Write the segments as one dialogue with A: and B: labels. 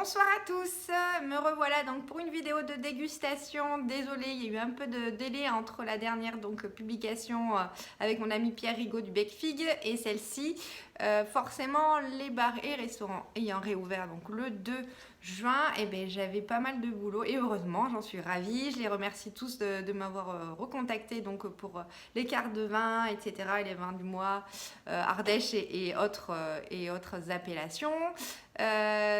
A: Bonsoir à tous, me revoilà donc pour une vidéo de dégustation. Désolée, il y a eu un peu de délai entre la dernière publication avec mon ami Pierre Rigaud du Bec Figue et celle-ci. Forcément, les bars et restaurants ayant réouvert donc le 2 juin, j'avais pas mal de boulot et heureusement, j'en suis ravie. Je les remercie tous de m'avoir recontacté donc pour les cartes de vin, etc. et les vins du mois, Ardèche et autres appellations.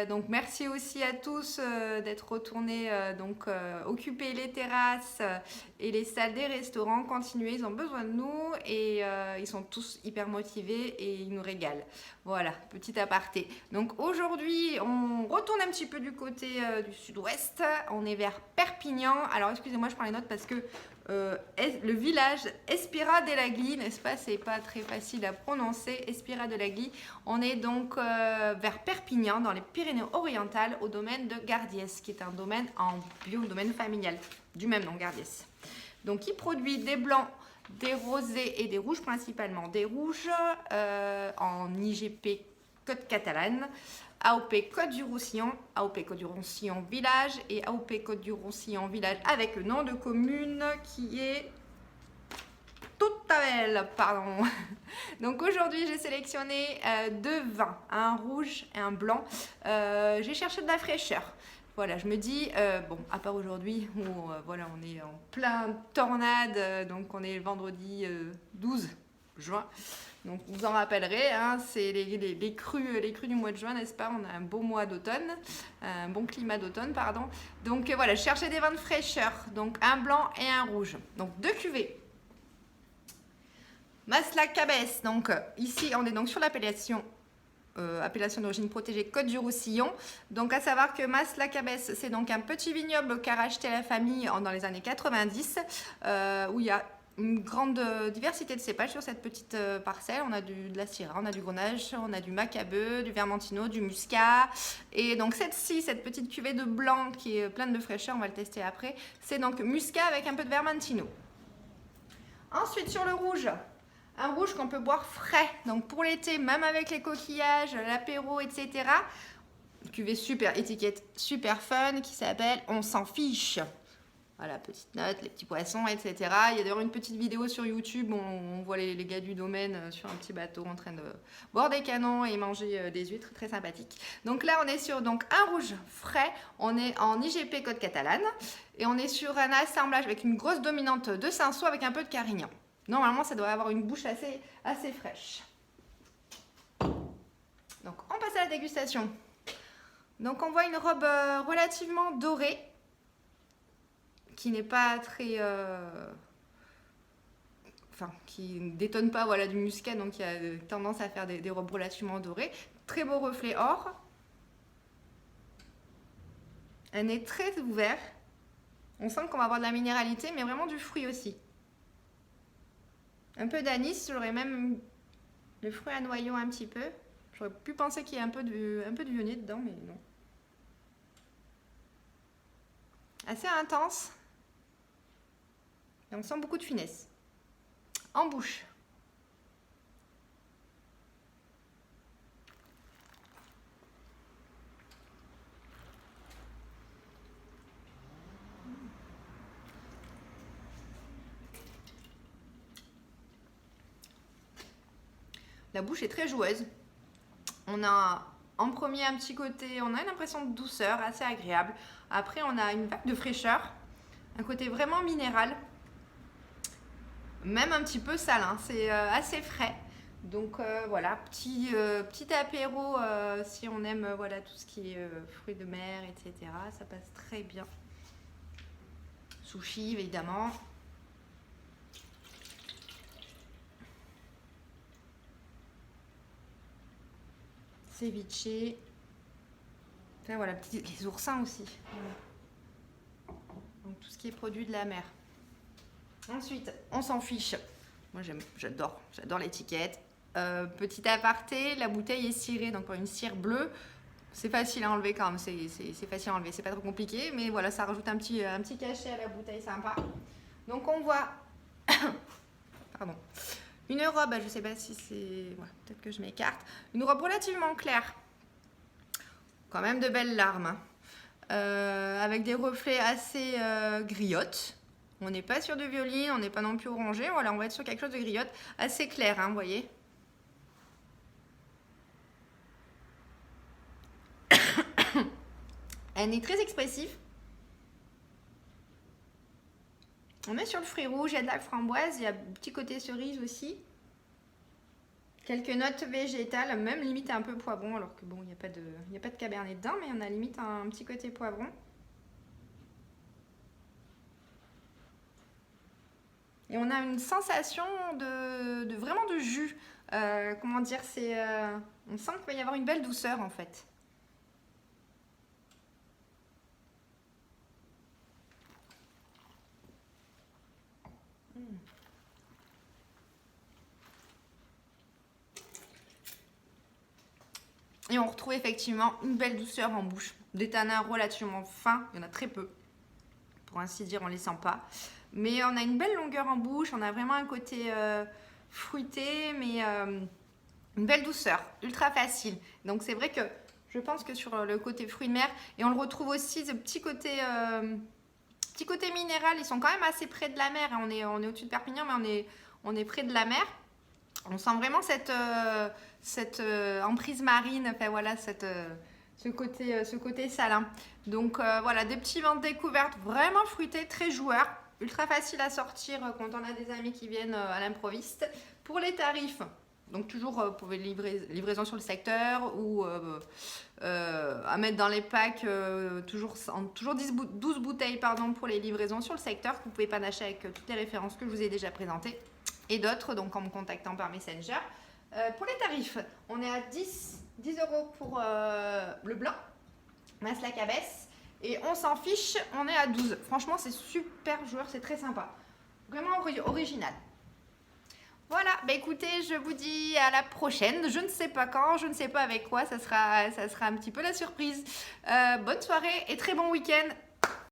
A: Donc merci aussi à tous d'être retournés occuper les terrasses et les salles des restaurants. Continuez, ils ont besoin de nous et ils sont tous hyper motivés et ils nous régalent. Voilà, petit aparté. Donc aujourd'hui, on retourne un petit peu du côté du sud-ouest. On est vers Perpignan. Alors excusez-moi, je prends les notes parce que le village Espira de Lagli, n'est-ce pas? C'est pas très facile à prononcer. Espira de Lagli. On est donc vers Perpignan, dans les Pyrénées-Orientales, au domaine de Gardiès, qui est un domaine en bio, domaine familial, du même nom, Gardiès. Donc, il produit des blancs, des rosés et des rouges, principalement des rouges, en IGP Côte Catalane, AOP Côte du Roussillon, AOP Côte du Roussillon Village et AOP Côte du Roussillon Village avec le nom de commune qui est Toutavel, pardon. Donc aujourd'hui j'ai sélectionné deux vins, un rouge et un blanc. J'ai cherché de la fraîcheur. Voilà, je me dis, bon, à part aujourd'hui où voilà, on est en plein tornade, donc on est le vendredi 12 juin. Donc vous en rappellerez, hein, c'est les crues du mois de juin, n'est-ce pas? On a un beau mois d'automne, un bon climat d'automne, pardon. Donc voilà, je cherchais des vins de fraîcheur, donc un blanc et un rouge. Donc deux cuvées. Mas-la-Cabès, donc ici on est donc sur l'appellation d'origine protégée Côte du Roussillon. Donc à savoir que Mas-la-Cabès, c'est donc un petit vignoble qu'a racheté la famille dans les années 90, où il y a une grande diversité de cépages sur cette petite parcelle. On a de la Syrah, on a du Grenache, on a du Macabeu, du Vermentino, du Muscat. Et donc cette petite cuvée de blanc qui est pleine de fraîcheur, on va le tester après, c'est donc Muscat avec un peu de Vermentino. Ensuite sur le rouge, un rouge qu'on peut boire frais, donc pour l'été, même avec les coquillages, l'apéro, etc. Une cuvée super, étiquette super fun qui s'appelle On s'en fiche. Voilà, petite note, les petits poissons, etc. Il y a d'ailleurs une petite vidéo sur YouTube où on voit les gars du domaine sur un petit bateau en train de boire des canons et manger des huîtres, très sympathique. Donc là, on est sur donc, un rouge frais, on est en IGP Côte Catalane et on est sur un assemblage avec une grosse dominante de Cinsault avec un peu de Carignan. Normalement, ça doit avoir une bouche assez fraîche. Donc, on passe à la dégustation. Donc, on voit une robe relativement dorée, qui n'est pas très... qui ne détonne pas voilà, du muscat, donc il y a tendance à faire des robes relativement dorées. Très beau reflet or. Un nez très ouvert. On sent qu'on va avoir de la minéralité, mais vraiment du fruit aussi. Un peu d'anis, j'aurais même le fruit à noyau un petit peu. J'aurais pu penser qu'il y ait un peu de vionnet dedans, mais non. Assez intense. Et on sent beaucoup de finesse. En bouche. La bouche est très joueuse. On a en premier un petit côté, on a une impression de douceur assez agréable. Après, on a une vague de fraîcheur, un côté vraiment minéral, même un petit peu salin. C'est assez frais. Donc voilà, petit apéro si on aime voilà, tout ce qui est fruits de mer, etc. Ça passe très bien. Sushi, évidemment. Ceviche. Enfin, voilà, les oursins aussi. Voilà. Donc tout ce qui est produit de la mer. Ensuite, on s'en fiche. Moi j'adore l'étiquette. Petit aparté, la bouteille est cirée, donc une cire bleue. C'est facile à enlever quand même, c'est facile à enlever, c'est pas trop compliqué, mais voilà, ça rajoute un petit cachet à la bouteille sympa. Donc on voit, pardon, une robe, je sais pas si c'est, ouais, peut-être que je m'écarte, une robe relativement claire, Quand même de belles larmes. Hein. Avec des reflets assez griottes. On n'est pas sur du violine, on n'est pas non plus orangé. Voilà, on va être sur quelque chose de griotte assez clair, hein, vous voyez. Elle est très expressive. On est sur le fruit rouge, il y a de la framboise, il y a un petit côté cerise aussi. Quelques notes végétales, même limite un peu poivron, alors que bon, il n'y a pas de cabernet dedans, mais on a limite un petit côté poivron. Et on a une sensation de vraiment de jus. Comment dire, on sent qu'il va y avoir une belle douceur en fait. Et on retrouve effectivement une belle douceur en bouche. Des tanins relativement fins, il y en a très peu. Pour ainsi dire, on ne les sent pas. Mais on a une belle longueur en bouche, on a vraiment un côté fruité, mais une belle douceur, ultra facile. Donc c'est vrai que je pense que sur le côté fruits de mer, et on le retrouve aussi, ce petit côté minéral, ils sont quand même assez près de la mer. On est au-dessus de Perpignan, mais on est près de la mer. On sent vraiment cette emprise marine, enfin voilà, ce côté salin. Donc voilà, des petits vins de découverte vraiment fruités, très joueurs, ultra facile à sortir quand on a des amis qui viennent à l'improviste. Pour les tarifs, donc toujours pour les livraisons sur le secteur ou à mettre dans les packs, toujours 12 bouteilles pardon, pour les livraisons sur le secteur que vous pouvez panacher avec toutes les références que je vous ai déjà présentées et d'autres donc en me contactant par Messenger. Pour les tarifs, on est à 10 € pour le blanc, Mas la Cabesse, et on s'en fiche, on est à 12. Franchement, c'est super joueur, c'est très sympa. Vraiment original. Voilà, bah écoutez, je vous dis à la prochaine. Je ne sais pas quand, je ne sais pas avec quoi, ça sera un petit peu la surprise. Bonne soirée et très bon week-end.